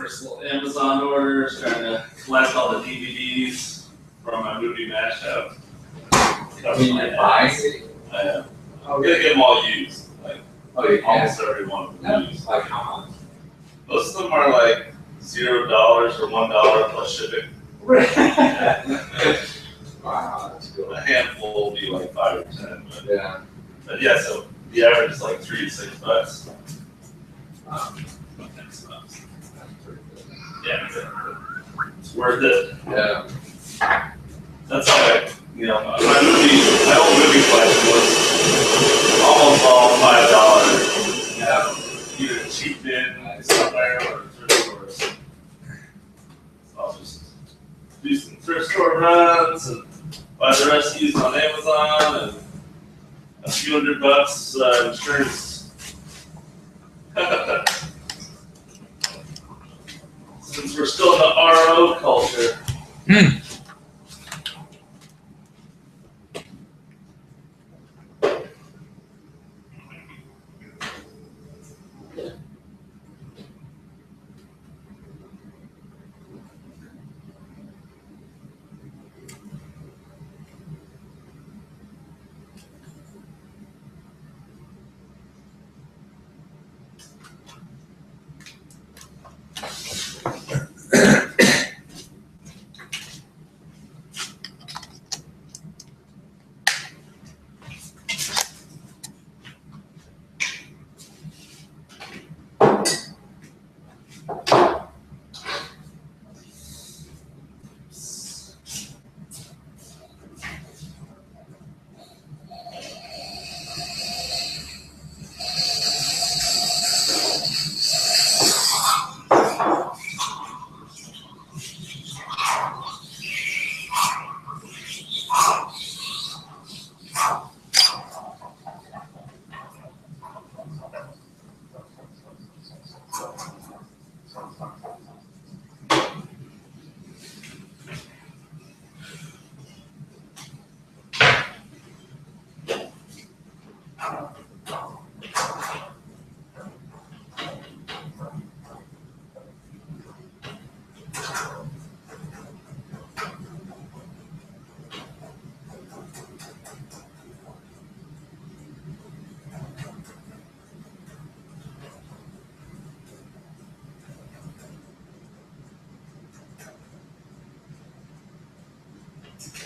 first little Amazon orders, trying to collect all the DVDs from my movie mashup. I mean, you're buying it? I am. I'm gonna get them all used. Like almost every one of them used. Like how much? Most of them are like $0 or $1 plus shipping. Wow, that's good. A handful will be like 5 or 10. Yeah. But yeah, so the average is like $3 to $6. That's pretty good. Yeah, it's worth it. Yeah. That's how my old movie collection was almost all $5. Either cheap bin somewhere or thrift stores. So I'll just do some thrift store runs and buy the rest used on Amazon and a few $100 insurance. Since we're still in the RO culture.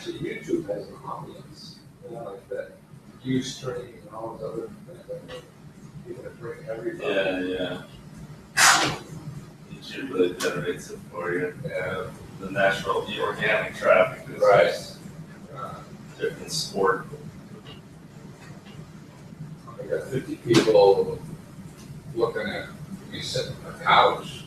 So YouTube has an audience, like that Ustream and all those other things. People that bring everything. Yeah. YouTube really generates it for you. Yeah. The natural, the organic traffic is Right. just different sport. I got 50 people looking at me sitting on the couch.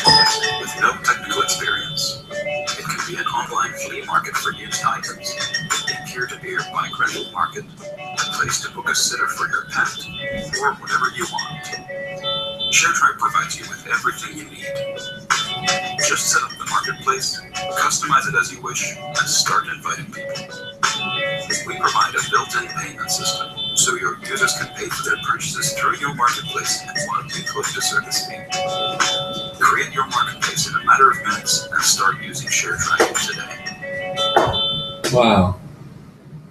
marketplace with no technical experience. It can be an online flea market for used items, a peer-to-peer bike rental market, a place to book a sitter for your pet, or whatever you want. ShareTribe provides you with everything you need. Just set up the marketplace, customize it as you wish, and start inviting people. We provide a built-in payment system, so your users can pay for their purchases through your marketplace while we collect a service fee. Create your marketplace in a matter of minutes and start using ShareTribe today. Wow.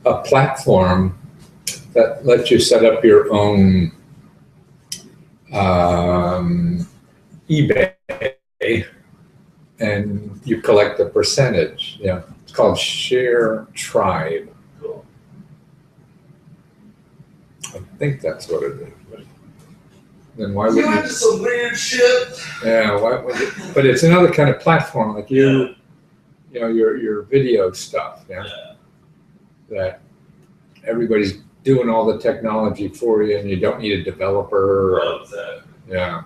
A platform that lets you set up your own eBay, and you collect a percentage. Yeah, it's called ShareTribe. Cool. I think that's what it is. Then why You would into some weird shit. Yeah, why would it? But it's another kind of platform, like you know, your video stuff. Yeah, that everybody's doing all the technology for you, and you don't need a developer. Right, exactly. Yeah.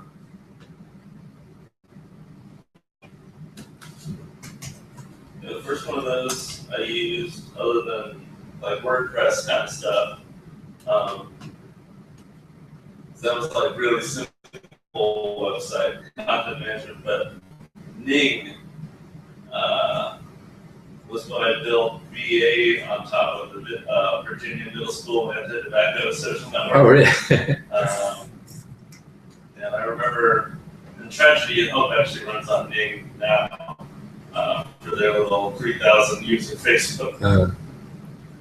The first one of those I used, other than like WordPress kind of stuff, that was like really simple website, content management, but Ning was what I built VA on top of the Virginia Middle School Anti-Tobacco Social Network. Oh, really? And I remember, and Tragedy and Hope actually runs on Ning now for their little 3,000 user Facebook,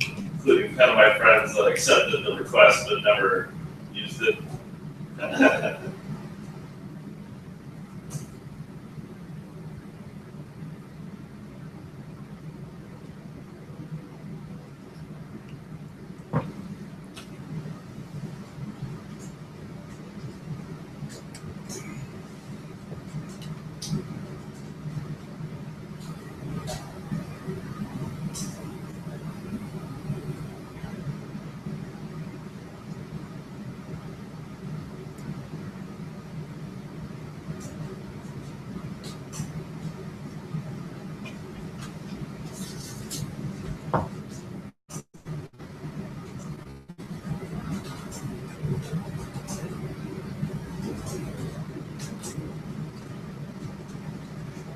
including kind of my friends that accepted the request but never used it.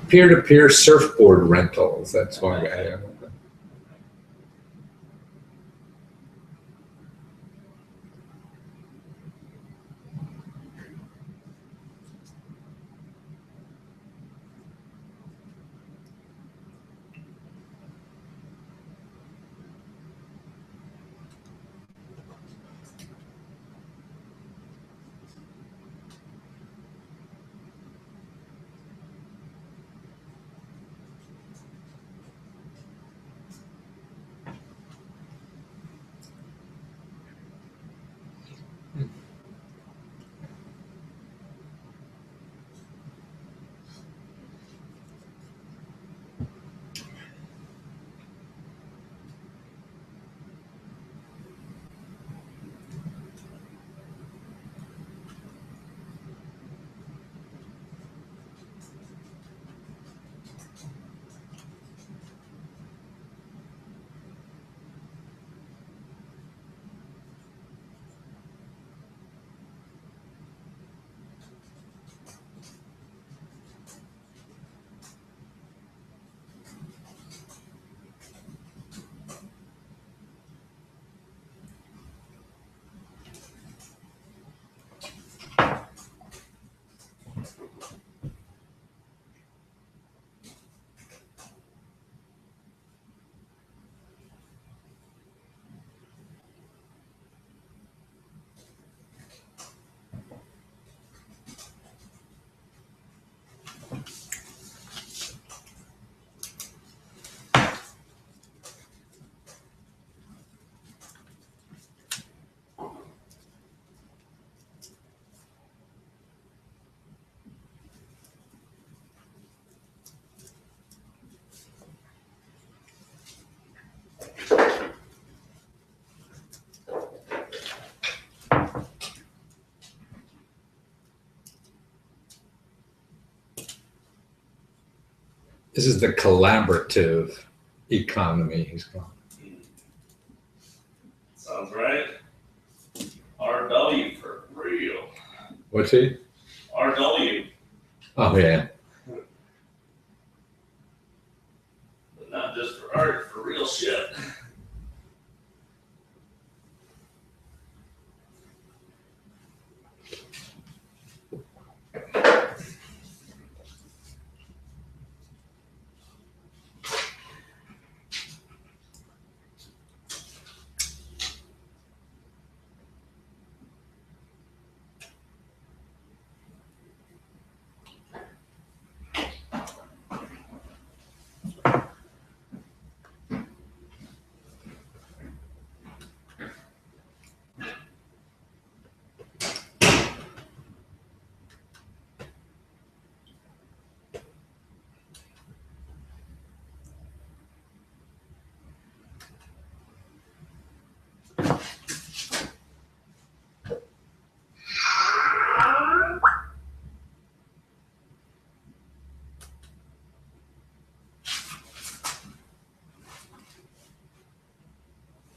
Peer-to-peer surfboard rentals. That's one guy. This is the collaborative economy, he's calling it. Sounds right. RW for real. What's he? RW, Oh, yeah. but not just for art, for real shit.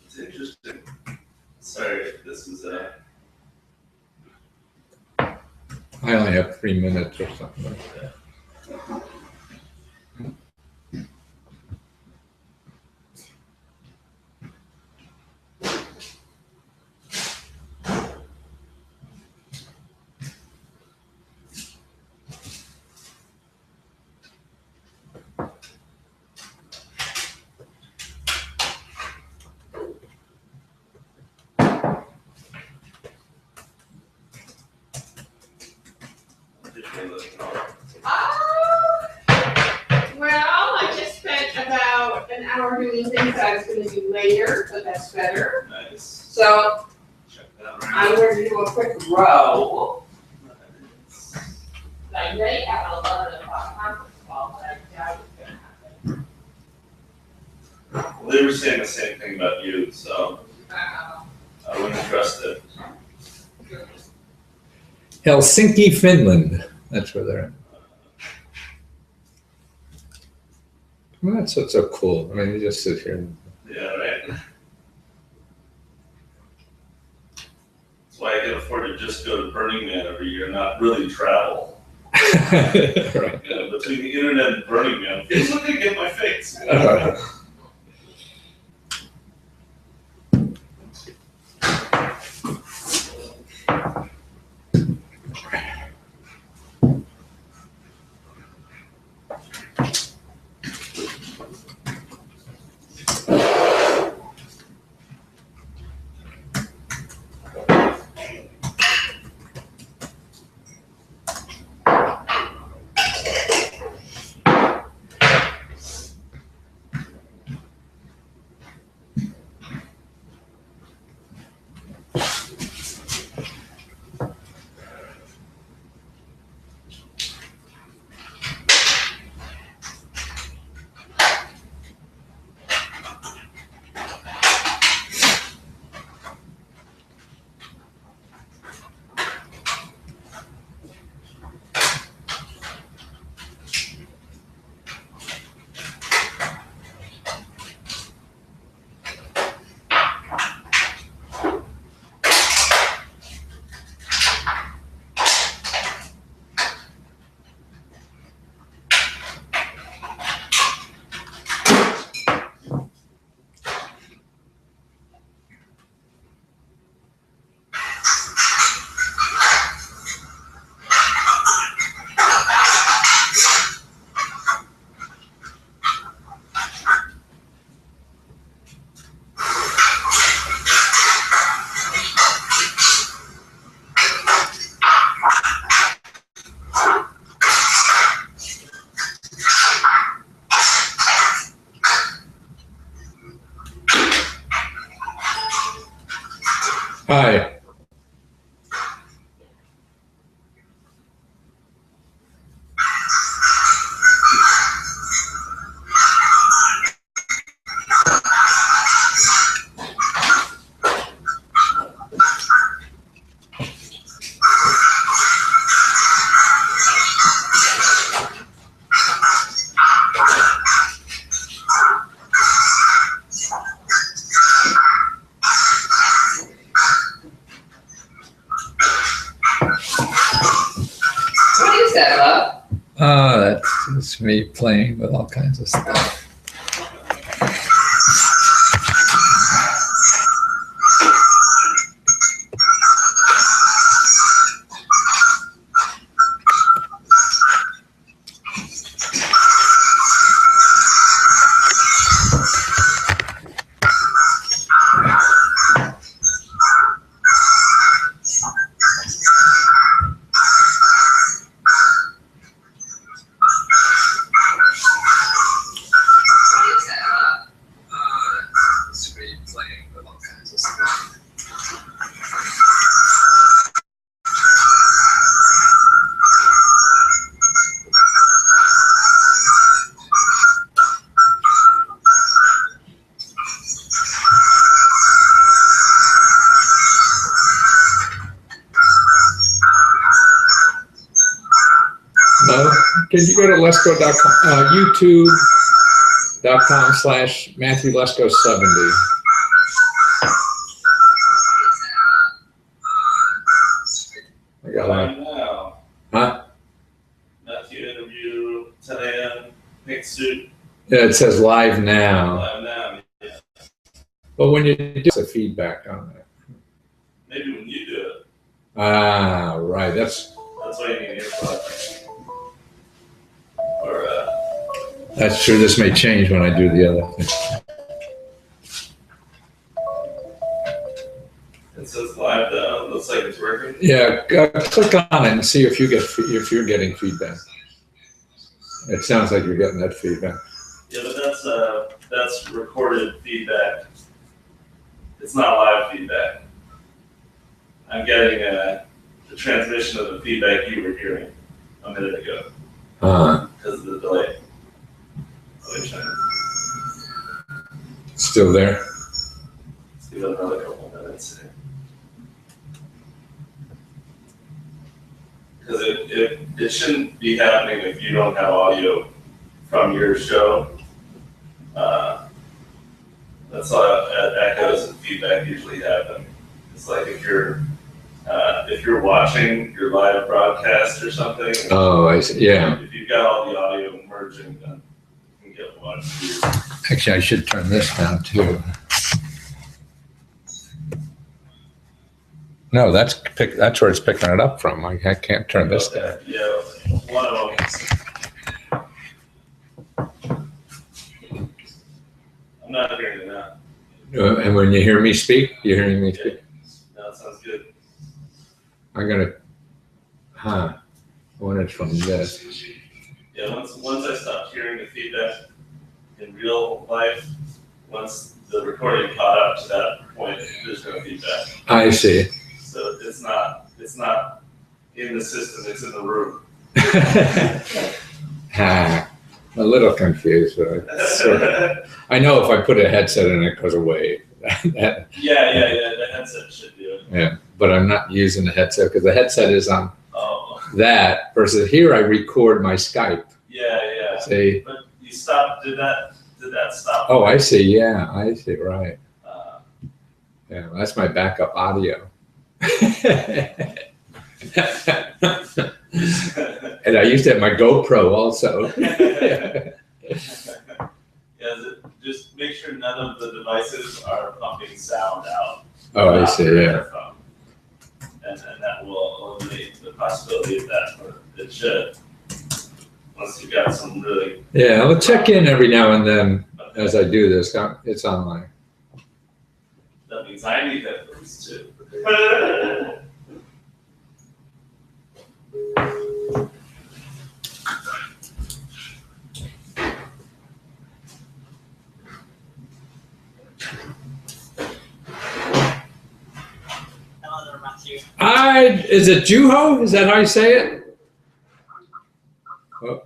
It's interesting. Sorry, this is I only have 3 minutes or something like that. Well, I just spent about an hour doing things I was gonna do later, but that's better. nice. So Check that I'm right. going to do a quick row. Nice. I may have an 11 o'clock conference call, but I doubt it's gonna happen. Well, they were saying the same thing about you, so I wouldn't trust it. Helsinki, Finland. That's where they're at. Well, that's what's so cool. I mean, you just sit here and Yeah, right. That's why I can afford to just go to Burning Man every year, not really travel. right. You know, between the internet and Burning Man, it's looking at my face. Hi. That's me playing with all kinds of stuff. Can you go to lesko.com, youtube.com/Matthew Lesko 70. I got Right now. Huh? Matthew Interview, 10 a.m. Pink suit. Yeah, it says live now. Live now. Yeah. But when you do the feedback on it. Maybe when you do it. Ah, right. That's why you need earplugs. Or that's true. This may change when I do the other thing. it says live now. Looks like it's working. Yeah, click on it and see if you're getting feedback. It sounds like you're getting that feedback. Yeah, but that's recorded feedback. It's not live feedback. I'm getting the transmission of the feedback you were hearing a minute ago because of the delay. Still there? Let's give it another couple minutes here. Because it shouldn't be happening if you don't have audio from your show. That's how echoes and feedback usually happen. It's like if you're watching your live broadcast or something. Oh, I see. Yeah. If you've got all the audio merging, then you can get one. Actually, I should turn this down too. No, that's where it's picking it up from. I can't turn this down. Yeah, one of them. I'm not hearing it now. And when you hear me speak, you're hearing me speak? No, it sounds good. I'm gonna, when it's from this. Yeah, once I stopped hearing the feedback in real life, once the recording caught up to that point, there's no feedback. I see. So it's not in the system, it's in the room. A little confused, but I know if I put a headset in, it goes away. Yeah, the headset should do it. Yeah, but I'm not using the headset because the headset is on that versus here I record my Skype. Yeah. See? But you stopped, did that stop? Oh, I see, yeah, I see, right. Yeah, that's my backup audio. And I used to have my GoPro also. Just make sure none of the devices are pumping sound out. Oh, I see, yeah. And that will eliminate the possibility of that, or it should. Once you've got some really... Yeah, I'll check in every now and then as I do this. It's online. That means I need headphones too. Is it Juho? Is that how you say it? Oh.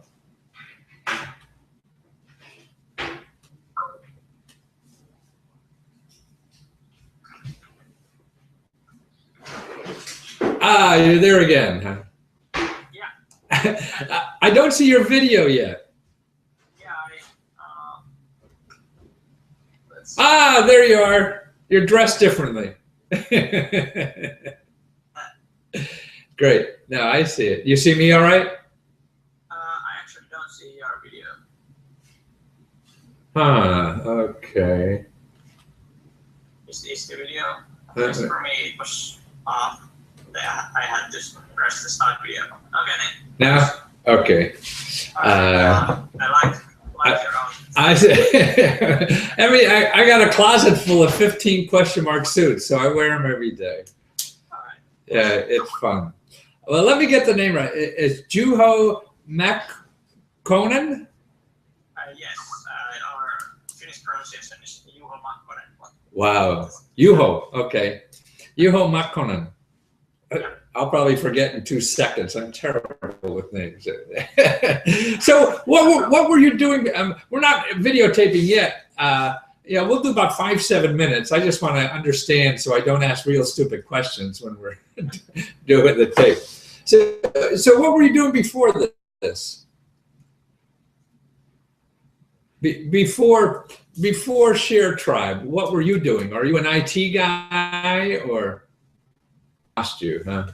You're there again, huh? Yeah. I don't see your video yet. Yeah, there you are. You're dressed differently. Great. Now I see it. You see me all right? I actually don't see your video. Okay. Is this the video? Because for me, it was off. I had to press the start video. Okay, then. Now, okay. I like your own. I mean, I got a closet full of 15 question mark suits, so I wear them every day. All right. Yeah, it's fun. Well, let me get the name right. It's Juho Makkonen? Yes, our Finnish pronunciation is Juho Makkonen. Wow. Juho, okay. Juho Makkonen. I'll probably forget in 2 seconds. I'm terrible with names. So what were you doing? We're not videotaping yet. Yeah, we'll do about 5-7 minutes. I just want to understand so I don't ask real stupid questions when we're doing the tape. So what were you doing before this? Before Share Tribe, what were you doing? Are you an IT guy or lost you, huh?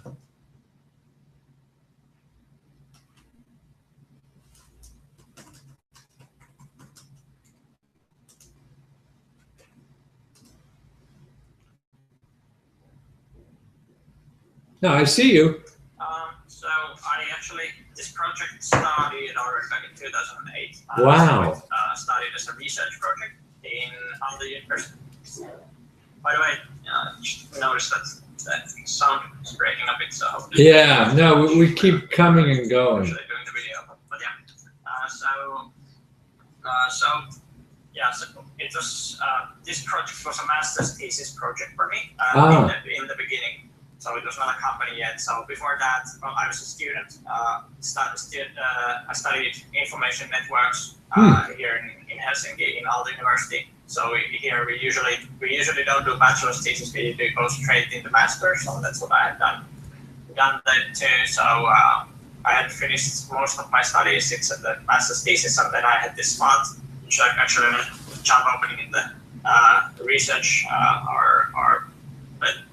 No, I see you. So I actually, this project started already back in 2008. Wow. So it started as a research project in the university. By the way, just noticed that sound is breaking a bit, so hopefully. Yeah, no, we keep coming and going. Actually doing the video, but yeah. So it was this project was a master's thesis project for me in the beginning. So it was not a company yet. So before that, I was a student. I studied information networks here in Helsinki in Aalto University. So here we usually don't do bachelor's thesis. We do go straight into master's. So that's what I had done that too. So I had finished most of my studies except the master's thesis, and then I had this spot, which I actually job opening in the research or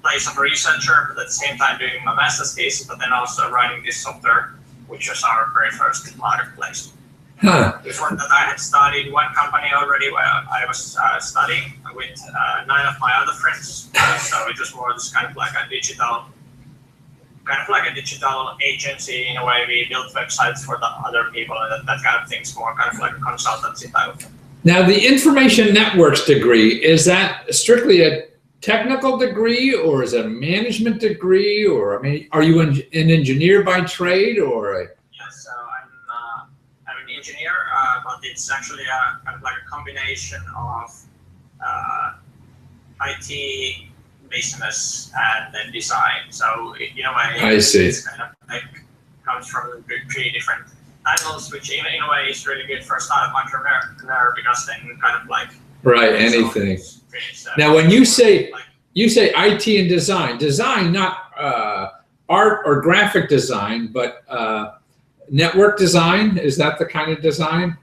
place of a researcher, but at the same time doing my master's thesis, but then also writing this software, which was our very first marketplace. Huh. Before that, I had started one company already where I was studying with 9 of my other friends. So it was more this kind of like a digital agency in a way. We built websites for the other people and that kind of things, more kind of like a consultancy type of thing. Now, the information networks degree, is that strictly a technical degree or is it a management degree, or I mean, are you an engineer by trade or? Yes, so I'm an engineer, but it's actually kind of like a combination of IT, business, and then design. So in a way, I see. It's kind of like comes from 3 different angles, which in a way is really good for a startup entrepreneur because then kind of like Right, anything. Now, when you say IT and design, not art or graphic design, but network design, is that the kind of design?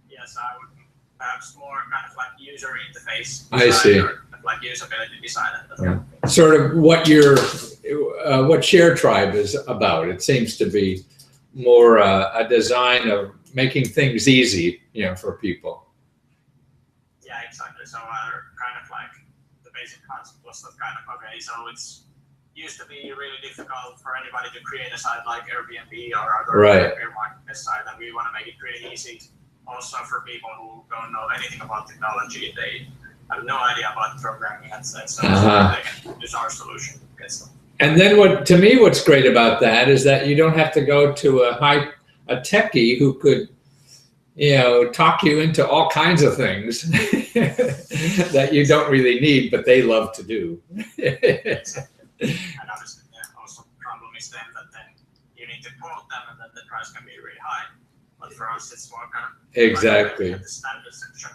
Yes, I would perhaps more kind of like user interface. I see. Like usability design. Yeah. Sort of what what Share Tribe is about. It seems to be more a design of making things easy, for people. Yeah, exactly. So kind of like the basic concept was that kind of, okay, so it's used to be really difficult for anybody to create a site like Airbnb or other market site, and we want to make it really easy also for people who don't know anything about technology. They have no idea about programming and so they can use our solution. And then what's great about that is that you don't have to go to a techie who could talk you into all kinds of things that you don't really need, but they love to do. And obviously, also the problem is then that you need to quote them, and then the price can be really high. But for us, it's more kind of exactly like the standard section,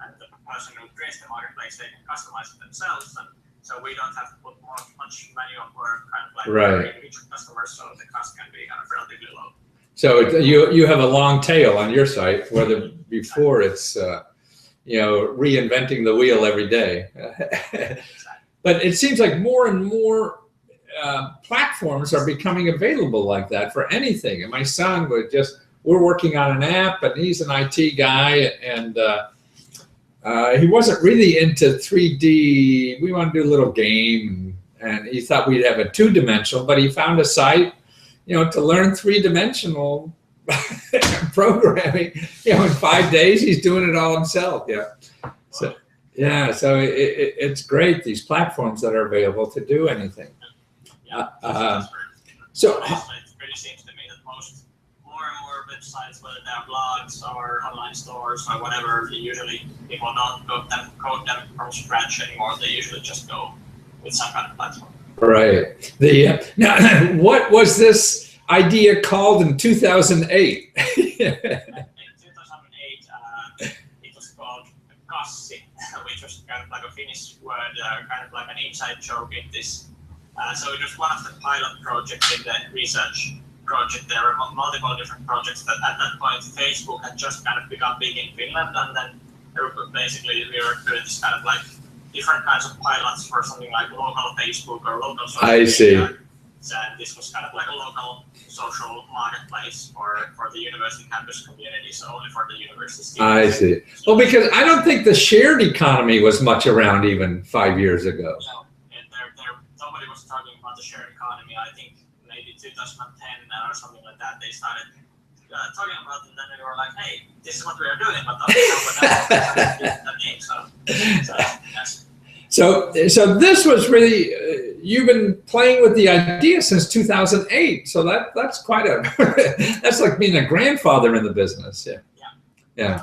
and the person who creates the marketplace, they can customize it themselves, and so we don't have to put much manual work, kind of like for each customer, so the cost can be kind of relatively low. So you have a long tail on your site, whether before it's reinventing the wheel every day. But it seems like more and more platforms are becoming available like that for anything. And my son was just we're working on an app, and he's an IT guy, and he wasn't really into 3D. We want to do a little game, and he thought we'd have a 2-dimensional, but he found a site, to learn 3-dimensional programming. In 5 days, he's doing it all himself. So it's great, these platforms that are available to do anything. So it really seems to me that more and more websites, whether they're blogs or online stores or whatever, usually people don't code them from scratch anymore. They usually just go with some kind of platform. Right. Now, what was this idea called in 2008? In 2008, it was called Kassi, which was kind of like a Finnish word, kind of like an inside joke in this. So it was one of the pilot projects in the research project. There were multiple different projects that at that point Facebook had just kind of become big in Finland, and then basically we were doing this kind of like different kinds of pilots for something like local Facebook or local social media. I see. And this was kind of like a local social marketplace for the university campus community, so only for the university students. I see. Well, because I don't think the shared economy was much around even 5 years ago. No, and nobody was talking about the shared economy. I think maybe 2010 or something like that, they started talking about it, and then they were like, hey, this is what we are doing, but yes. So this was really, you've been playing with the idea since 2008. So that's quite that's like being a grandfather in the business. Yeah. And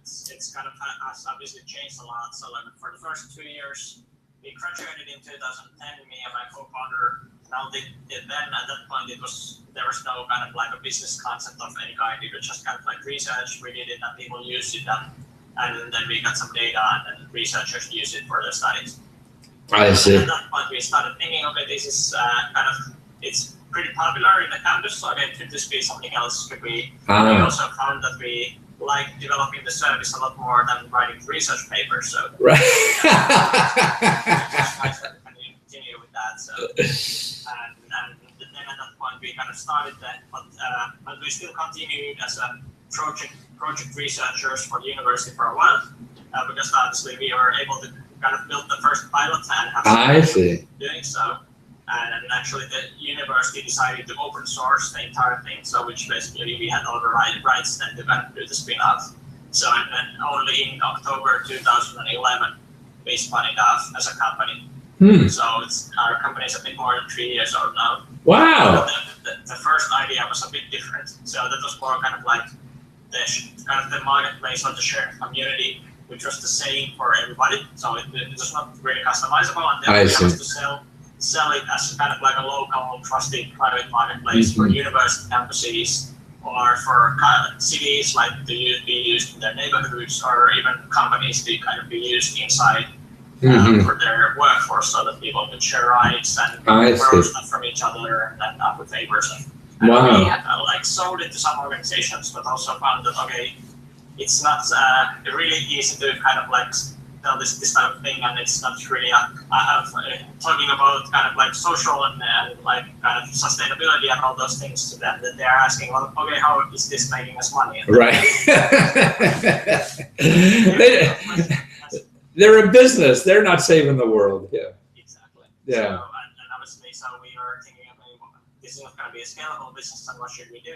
it's kind of has obviously changed a lot. So like for the first 2 years, we graduated in 2010, me and my co-founder. Now then at that point there was no kind of like a business concept of any kind. It was just kind of like research. We did it and people used it, and then we got some data, and then researchers used it for their studies. I see. And at that point, we started thinking, okay, this is it's pretty popular in the campus, so okay, could this be something else? Could we? We also found that we like developing the service a lot more than writing research papers. So right. Continue with that. So and then at that point, we kind of started that, but we still continued as a project researchers for the university for a while, because obviously we were able to kind of build the first pilot and have doing so. And actually the university decided to open source the entire thing, so which basically we had all the rights then to kind of do the spin-off. So and then only in October 2011 we spun it off as a company. So our company is a bit more than 3 years old now. Wow. The first idea was a bit different. So that was more kind of like the marketplace or the shared community, which was the same for everybody. So it was not really customizable, and then we had to sell it as kind of like a local, trusted private marketplace for university campuses or for cities, like to be used in their neighborhoods, or even companies to kind of be used inside for their workforce, so that people could share rights and borrow stuff from each other and offer favors. And we had sold it to some organizations, but also found that okay, it's not really easy to kind of like tell this type of thing, and it's not really talking about kind of like social and like kind of sustainability and all those things to them, that they're asking, well, okay, how is this making us money? Right. They're a business. They're not saving the world. Yeah. Exactly. Yeah. So, and obviously, so we were thinking, okay, this is not going to be a scalable business, and what should we do?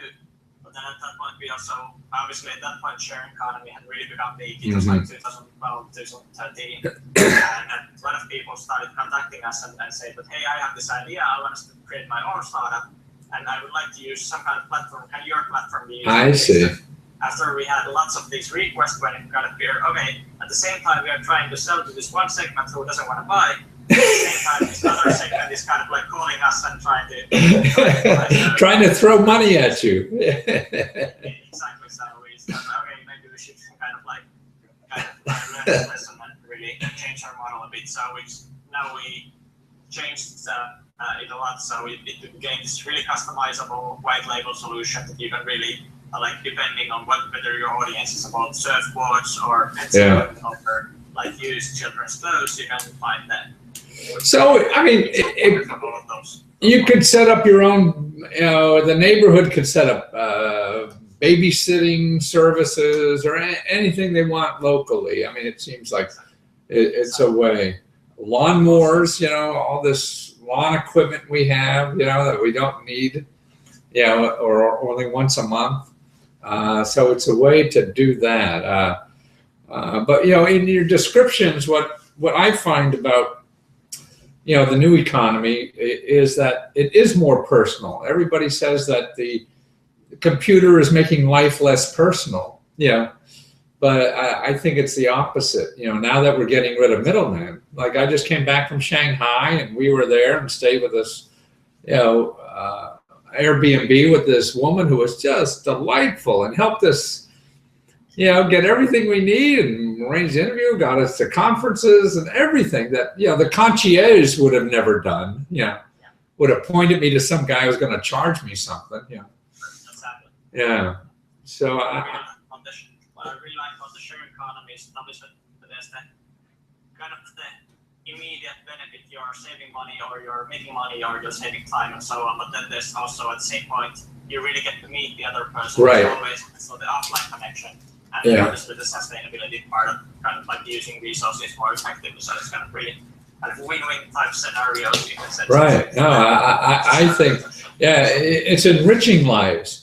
But then at that point, we also, obviously at that point, sharing economy had really become big. It was like 2012, 2013. And a lot of people started contacting us and said, but hey, I have this idea. I want to create my own startup, and I would like to use some kind of platform. Can your platform be used? I see. After we had lots of these requests, when it got appeared, okay, at the same time we are trying to sell to this one segment who doesn't want to buy, at the same time this other segment is kind of like calling us and trying to trying to throw money at you. Exactly. So we said, okay, maybe we should kind of learn this lesson and really change our model a bit. So now we changed it a lot. So it became this really customizable white label solution that you can really depending on whether your audience is about surfboards or pencils or like used children's clothes, you can find that. So I mean, you could set up your own. The neighborhood could set up babysitting services or anything they want locally. I mean, it seems like it's a way. Lawnmowers, all this lawn equipment we have, that we don't need, or only once a month. So it's a way to do that. But in your descriptions, what I find about the new economy is that it is more personal. Everybody says that the computer is making life less personal. But I think it's the opposite. Now that we're getting rid of middlemen, like I just came back from Shanghai and we were there and stayed with this, Airbnb with this woman who was just delightful and helped us, get everything we need and arrange the interview, got us to conferences and everything that, the concierge would have never done, would have pointed me to some guy who was going to charge me something, Exactly. Yeah. So What I really like about the sharing economy is obviously there's the kind of the immediate benefit. You're saving money or you're making money or you're saving time and so on. But then there's also at the same point, you really get to meet the other person. Right. So the offline connection. And obviously the sustainability part of kind of like using resources more effectively. So it's kind of really kind of win-win type scenarios. You can say. Right. No, I think, it's enriching lives.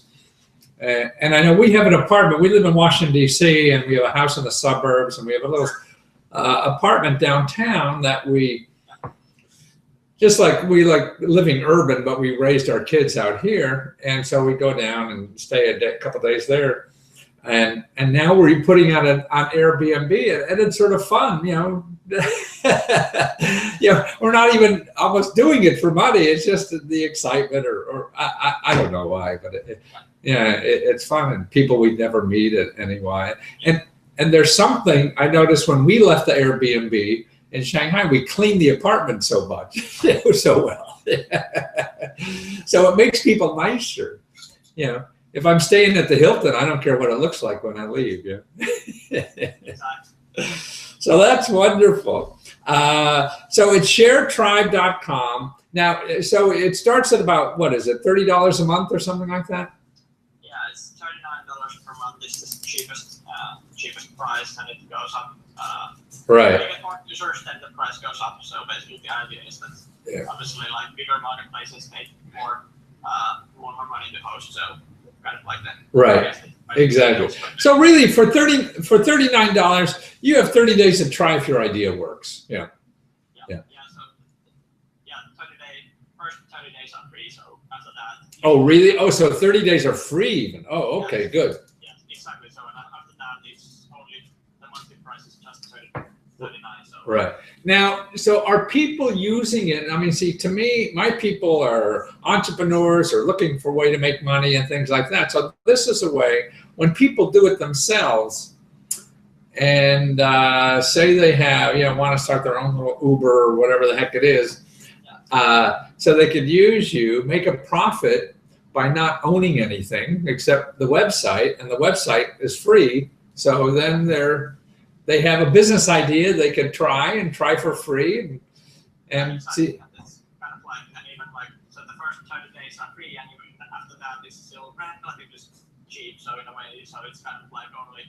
And I know we have an apartment. We live in Washington, D.C., and we have a house in the suburbs, and we have a little apartment downtown that we like living urban, but we raised our kids out here. And so we go down and stay a couple days there. And now we're putting out on Airbnb, and it's sort of fun, we're not even almost doing it for money. It's just the excitement, or I don't know why, but it's fun, and people we'd never meet anyway. And there's something I noticed when we left the Airbnb in Shanghai, we cleaned the apartment so much, so well. So it makes people nicer, If I'm staying at the Hilton, I don't care what it looks like when I leave. So that's wonderful. So it's sharetribe.com. Now, so it starts at about, what is it, $30 a month or something like that? Yeah, it's $39 per month. This is the cheapest price, and it goes up. Right. When you get more users, then the price goes up. So basically, the idea is that obviously, like bigger marketplaces make more money to host. So kind of like that. Right. Exactly. So really, for $39, you have 30 days to try if your idea works. Yeah. So 30 days are free. So after that. Oh, really? Oh, so 30 days are free even. Oh, okay, good. Yeah, exactly. So after that, it's only the monthly price is just 39. So. Right. Now, so are people using it? I mean, see, to me, my people are entrepreneurs or looking for a way to make money and things like that. So this is a way when people do it themselves and say they have, want to start their own little Uber or whatever the heck it is. So they could use you, make a profit by not owning anything except the website, and the website is free. So then they have a business idea they could try for free and see. It's kind of like, and even like, so the first 30 days are free, and even after that, it's still relatively cheap. So in a way, so it's kind of like only.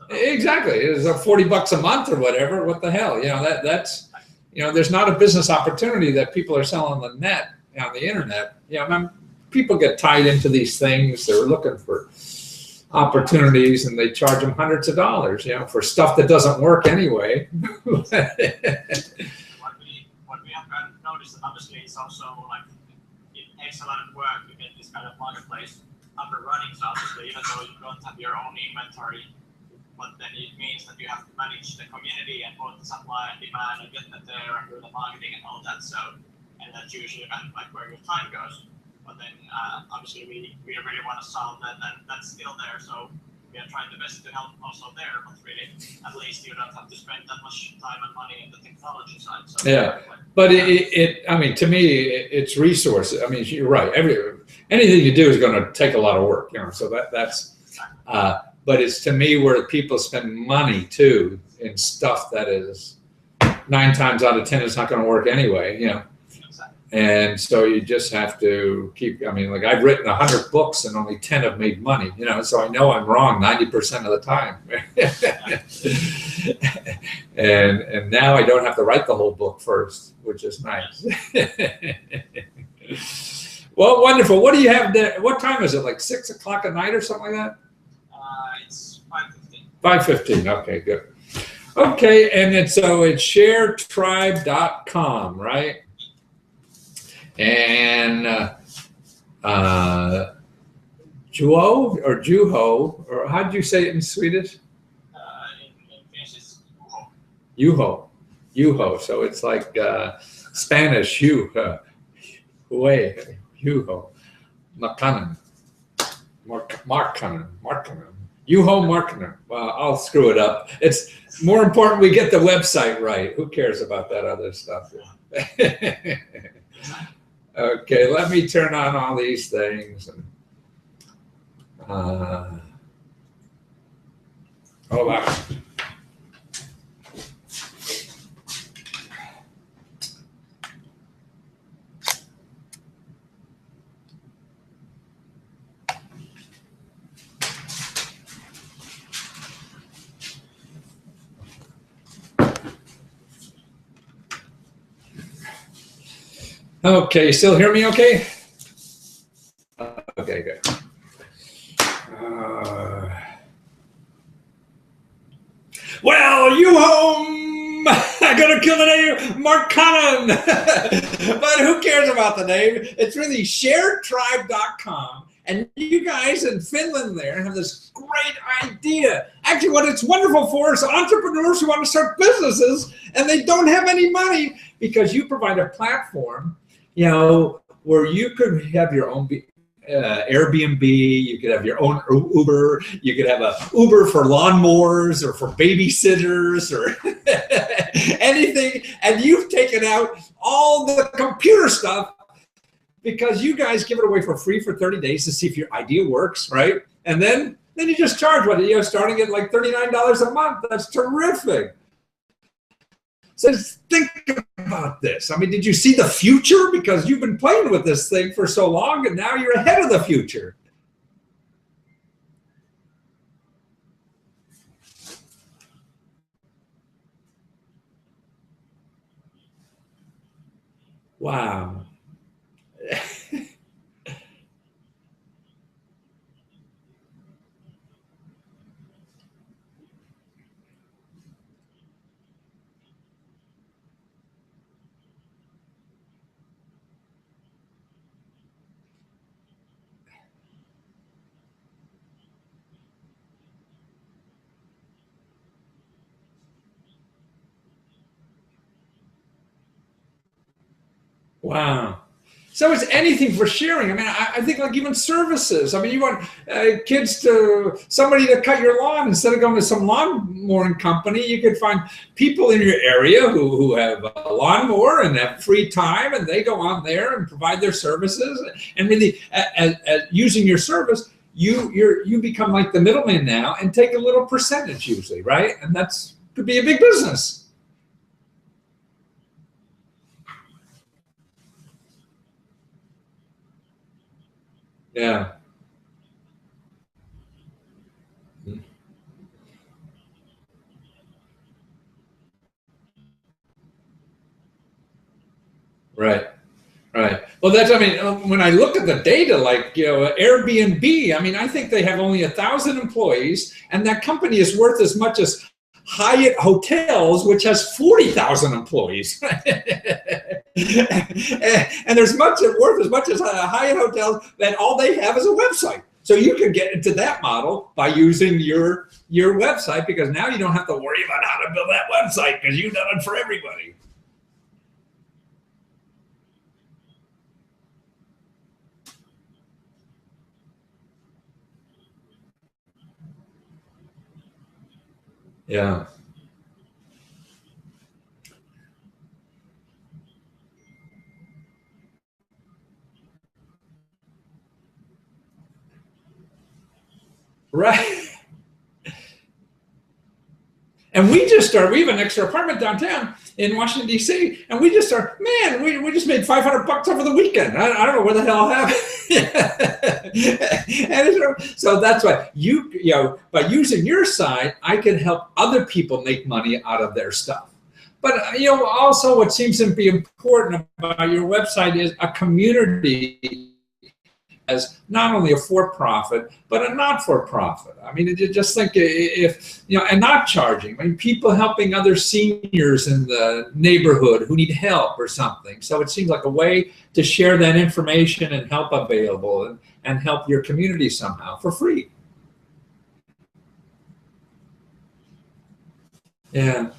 Exactly, it's $40 a month or whatever. What the hell, that's there's not a business opportunity that people are selling on the net, on the internet. People get tied into these things. They're looking for opportunities, and they charge them hundreds of dollars, for stuff that doesn't work anyway. What we have kind of noticed, obviously, it's also like it takes a lot of work to get this kind of marketplace up and running. So obviously, even though you don't have your own inventory, but then it means that you have to manage the community and both the supply and demand and get that there and do the marketing and all that. So, and that's usually kind of like where your time goes. But then obviously we really want to solve that, and that's still there. So we are trying the best to help also there, but really at least you don't have to spend that much time and money in the technology side. So but I mean, to me, it's resources. I mean, you're right. Anything you do is going to take a lot of work, so that's. But it's to me where people spend money too in stuff that is 9 times out of 10 is not going to work anyway, And so you just have to keep, I mean, like I've written 100 books and only 10 have made money, you know, so I know I'm wrong 90% of the time. And now I don't have to write the whole book first, which is nice. Well, wonderful. What do you have there? What time is it? Like 6 o'clock at night or something like that? It's 5:15. 5:15. Okay, good. Okay, and then so it's sharetribe.com, right? And Juho or Juho, or how did you say it in Swedish? In Finnish, it's Juho. Juho. So it's like Spanish, Juho. Juho. Markkanen. Markkanen. Juho Markkanen. Well, I'll screw it up. It's more important we get the website right. Who cares about that other stuff? Okay, let me turn on all these things. And, hold on. Okay, still hear me okay? Okay, good. Well, you home! I'm gonna kill the name Markkanen! But who cares about the name? It's really sharetribe.com. And you guys in Finland there have this great idea. Actually, what it's wonderful for is entrepreneurs who want to start businesses and they don't have any money, because you provide a platform, you know, where you could have your own Airbnb, you could have your own Uber, you could have a Uber for lawnmowers or for babysitters or anything, and you've taken out all the computer stuff because you guys give it away for free for 30 days to see if your idea works, right? And then you just charge what, you know, starting at like $39 a month. That's terrific. So think about this. I mean, did you see the future? Because you've been playing with this thing for so long and now you're ahead of the future. Wow. Wow. So it's anything for sharing. I mean, I think like even services. I mean, you want somebody to cut your lawn instead of going to some lawn mowing company. You could find people in your area who have a lawnmower and have free time, and they go on there and provide their services. And really, using your service, you become like the middleman now and take a little percentage usually, right? And that's could be a big business. Yeah. Right. Right. Well, that's, I mean, when I look at the data, like, you know, Airbnb, I mean, I think they have only 1,000 employees, and that company is worth as much as Hyatt Hotels, which has 40,000 employees. And there's worth as much as Hyatt Hotels, that all they have is a website. So you can get into that model by using your website, because now you don't have to worry about how to build that website because you've done it for everybody. Yeah. Right. And we have an extra apartment downtown, in Washington, D.C. And we just start, man, we just made $500 over the weekend. I don't know what the hell happened. And so that's why by using your site, I can help other people make money out of their stuff. But also what seems to be important about your website is a community as not only a for-profit, but a not-for-profit. I mean, you just think if, and not charging. I mean, people helping other seniors in the neighborhood who need help or something. So it seems like a way to share that information and help available and help your community somehow for free. Yeah.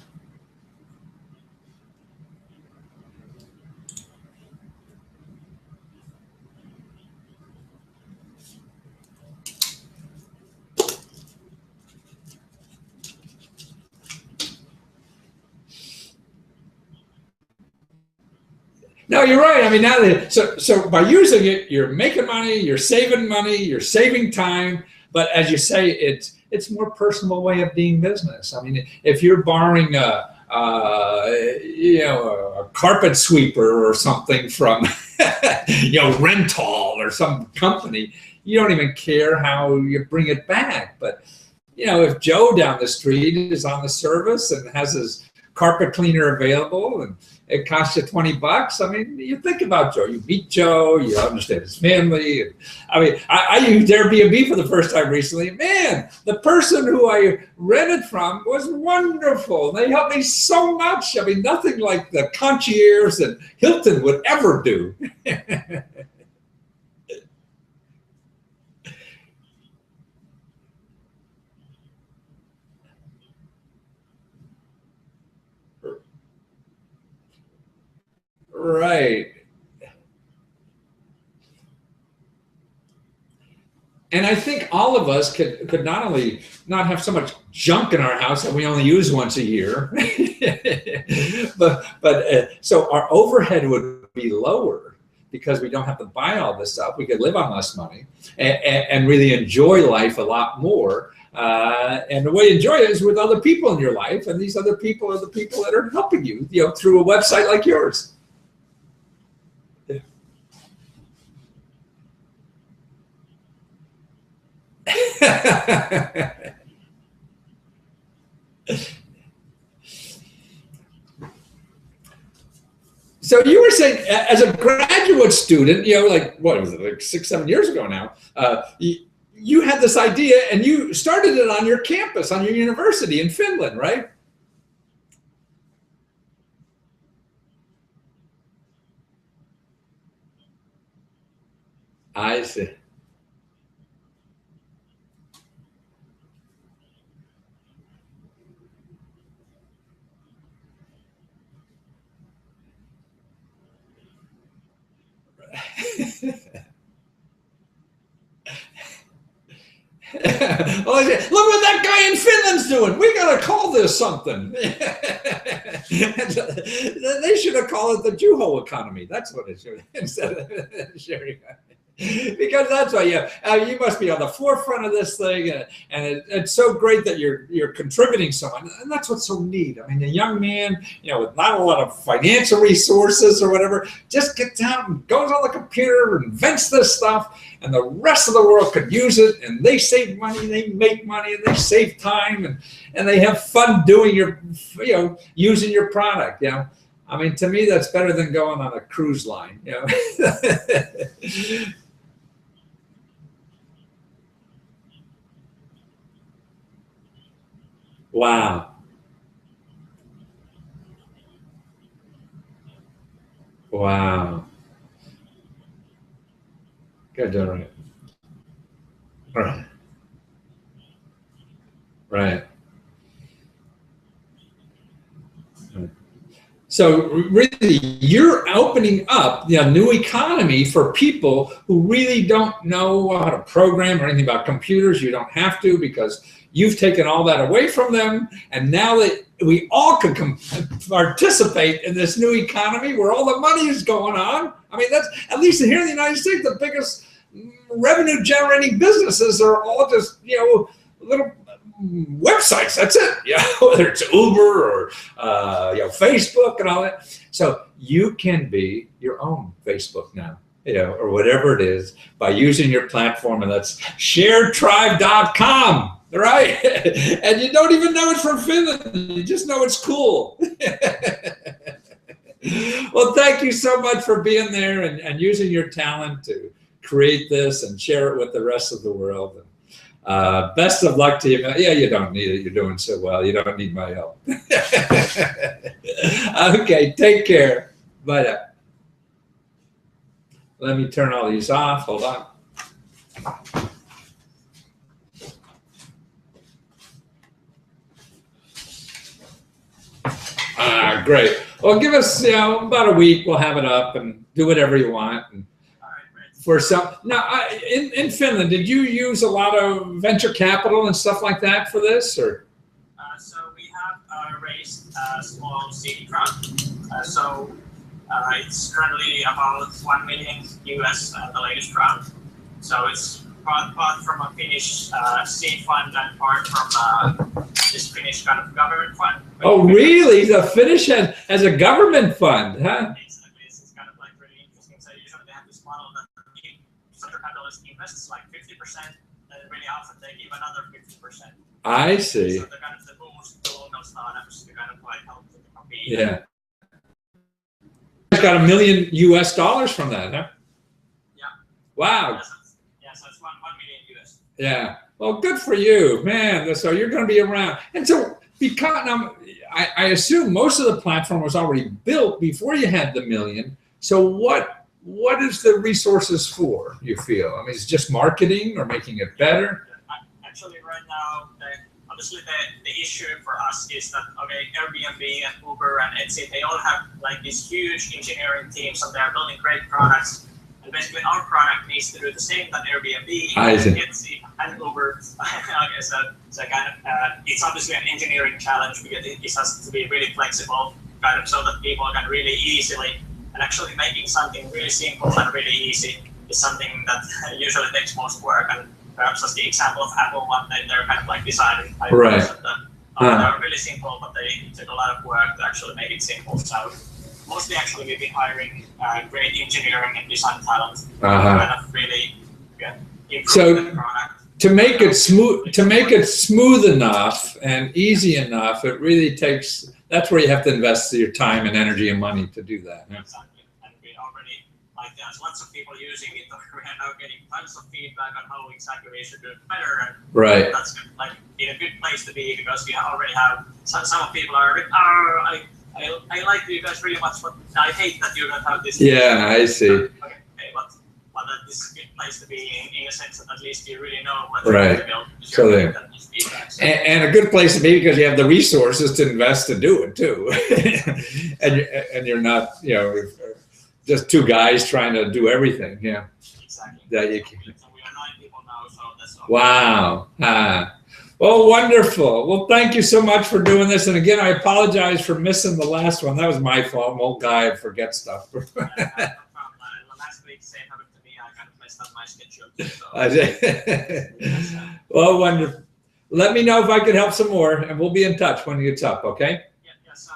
No, you're right. I mean, now so by using it, you're making money, you're saving time. But as you say, it's more personal way of doing business. I mean, if you're borrowing a carpet sweeper or something from Rental or some company, you don't even care how you bring it back. But if Joe down the street is on the service and has his carpet cleaner available and it costs you $20. I mean, you think about Joe. You meet Joe. You understand his family. And, I mean, I used Airbnb for the first time recently. Man, the person who I rented from was wonderful. They helped me so much. I mean, nothing like the concierge that Hilton would ever do. Right. And I think all of us could not only not have so much junk in our house that we only use once a year, but so our overhead would be lower because we don't have to buy all this stuff. We could live on less money and really enjoy life a lot more. And the way you enjoy it is with other people in your life, and these other people are the people that are helping you, through a website like yours. So you were saying, as a graduate student, like what was it, like 6-7 years ago now, you had this idea and you started it on your campus, on your university in Finland, right? I see. Well, look what that guy in Finland's doing. We got to call this something. They should have called it the Juho economy. That's what it should have instead of sharing. Because that's why you must be on the forefront of this thing, and it's so great that you're contributing so much, and that's what's so neat. I mean, a young man, with not a lot of financial resources or whatever, just gets out and goes on the computer, invents this stuff, and the rest of the world could use it, and they save money, they make money, and they save time, and they have fun doing using your product. I mean, to me, that's better than going on a cruise line. Wow. Wow. Good, all right. All right. Right. So really, you're opening up the new economy for people who really don't know how to program or anything about computers. You don't have to, because you've taken all that away from them. And now that we all can participate in this new economy where all the money is going on. I mean, that's, at least here in the United States, the biggest revenue generating businesses are all just, little websites. That's it. Yeah, whether it's Uber or Facebook and all that. So you can be your own Facebook now, or whatever it is by using your platform, and that's sharetribe.com. Right? And you don't even know it's from Finland. You just know it's cool. Well, thank you so much for being there and using your talent to create this and share it with the rest of the world. Best of luck to you. Yeah, you don't need it. You're doing so well. You don't need my help. Okay, take care. Bye. Let me turn all these off. Hold on. Great. Well, give us about a week. We'll have it up and do whatever you want. And for some now, in Finland, did you use a lot of venture capital and stuff like that for this, or? So we have raised a small seed round. It's currently about 1 million US the latest round. So it's part from a Finnish seed fund and part from this Finnish kind of government fund. Oh, really? The Finnish has a government fund, huh? Exactly. It's kind of like really interesting. So usually they have this model that venture capitalist invests like 50%, and really often they give another 50%. I see. So they're kind of the boost to local startups to kind of like help them compete. Yeah. Got $1 million US from that, huh? Yeah. Wow. Yeah, so it's 1 million US. Yeah. Well, good for you, man. So you're going to be around. And so because I assume most of the platform was already built before you had the $1 million. So what is the resources for, you feel? I mean, it's just marketing or making it better? Actually, right now, obviously the issue for us is that, okay, Airbnb and Uber and Etsy, they all have like these huge engineering teams, so they're building great products. And basically our product needs to do the same that Airbnb and Etsy and Uber. Okay, so kind of, it's obviously an engineering challenge because it has to be really flexible, kind of so that people can really easily, and actually making something really simple and really easy is something that usually takes most work. And perhaps as the example of Apple one, they're kind of like deciding right. They're really simple, but they took a lot of work to actually make it simple. So mostly actually we've been hiring great engineering and design talent to kind of really improve the product. To make it smooth enough and easy enough, it really takes, that's where you have to invest your time and energy and money to do that. Huh? Exactly. And we already, like, there's lots of people using it. We're now getting tons of feedback on how exactly we should do it better. And right. That's like in a good place to be because we already have some people are a bit, I like you guys really much, but I hate that you don't have this. Yeah, I see. Okay, but this is a good place to be in a sense that at least you really know what right. to build. So and a good place to be because you have the resources to invest to do it too. and you're not, just two guys trying to do everything. Yeah. Exactly. That you can. So we are 9 people now, so that's all. Wow. Well, wonderful. Well, thank you so much for doing this. And again, I apologize for missing the last one. That was my fault. I'm an old guy. I forget stuff. Last week, same happened to me. I kind of messed up my schedule. So. Well, wonderful. Let me know if I could help some more, and we'll be in touch when it's up, okay? Yeah. So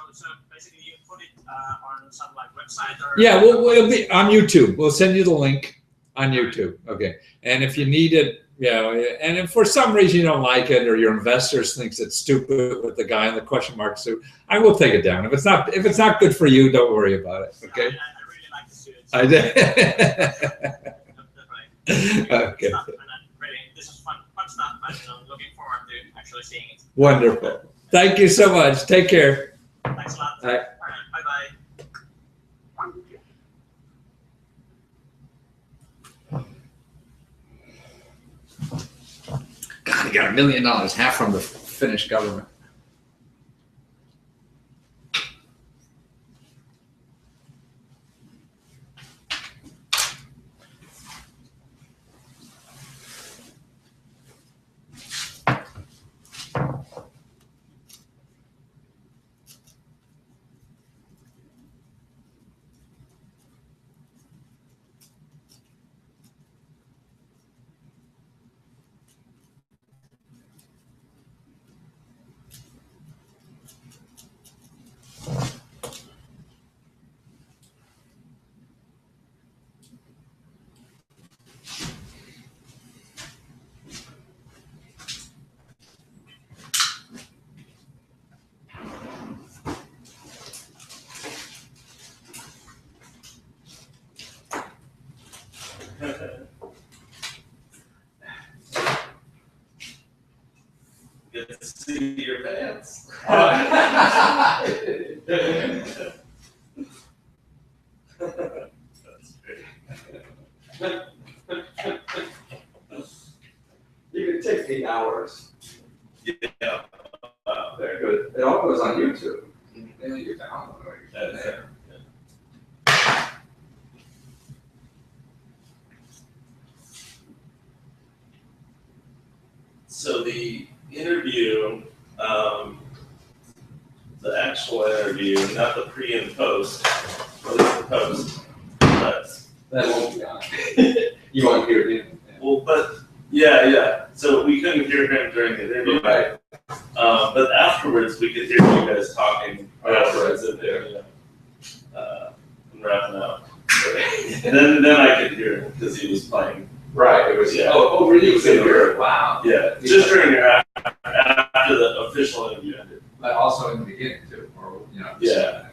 basically you put it on some like website or? Yeah, we'll be on YouTube. We'll send you the link on YouTube, okay? And if you need it, and if for some reason you don't like it or your investors thinks it's stupid with the guy in the question mark suit, I will take it down. If it's not good for you, don't worry about it, okay? I really like the suit. I did. Okay. This is fun stuff, and I'm looking forward to actually seeing it. Wonderful. Thank you so much. Take care. Thanks a lot. All right. Bye-bye. God, he got $1 million, half from the Finnish government. see your pants. That's great. You can take 8 hours. Yeah. Very good. It all goes on YouTube. Yeah, you download it. That's There. So the interview, the actual interview, not the pre and post, or at least the post, but, That won't be on. You won't hear it. well, but, yeah, so we couldn't hear him during the interview. Right. But afterwards, we could hear you guys talking afterwards in there, and wrapping up. Then I could hear him, because he was playing. Right, it was, Yeah. oh, really? You could hear it, wow. Yeah, just during your, after the official interview ended. But also in the beginning too, or, Yeah.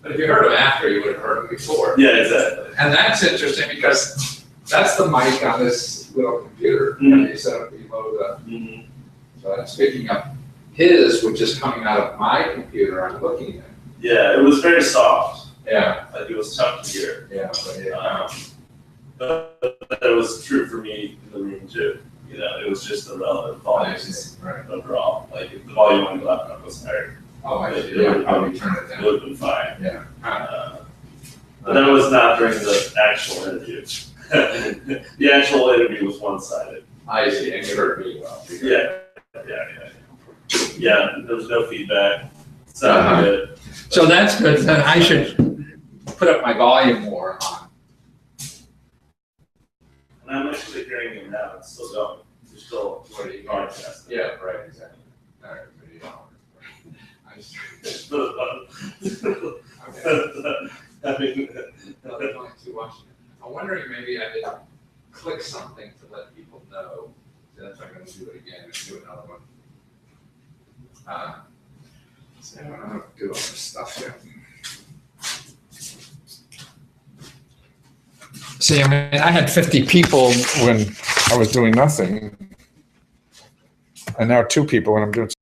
But if you heard him after, you would have heard him before. Yeah, exactly. And that's interesting because that's the mic on this little computer. Mhm. You set up below the, Mhm. so I'm picking up his, which is coming out of my computer I'm looking at. Yeah, it was very soft. Yeah, Like it was tough to hear. yeah, but it, But that was true for me in the room too. It was just the relative volumes right. overall. Like if the volume on the laptop was higher, Oh, I see, yeah, probably turn it it down. would have been fine. Yeah. But that was not during the actual interview. The actual interview was one-sided. I see, and you heard me well. Yeah, there was no feedback. Sounded good. So that's good, then I should put up my volume more on. And I'm actually hearing him now. It's still going. You're still What do you broadcasting. Yeah, right, exactly. All right, video. I just, I mean, another point to watching it. I'm wondering maybe I did click something to let people know. So that's why I'm gonna do it again and do another one. So I don't know how to do all this stuff yet. See, I mean, I had 50 people when I was doing nothing. And now 2 people when I'm doing something.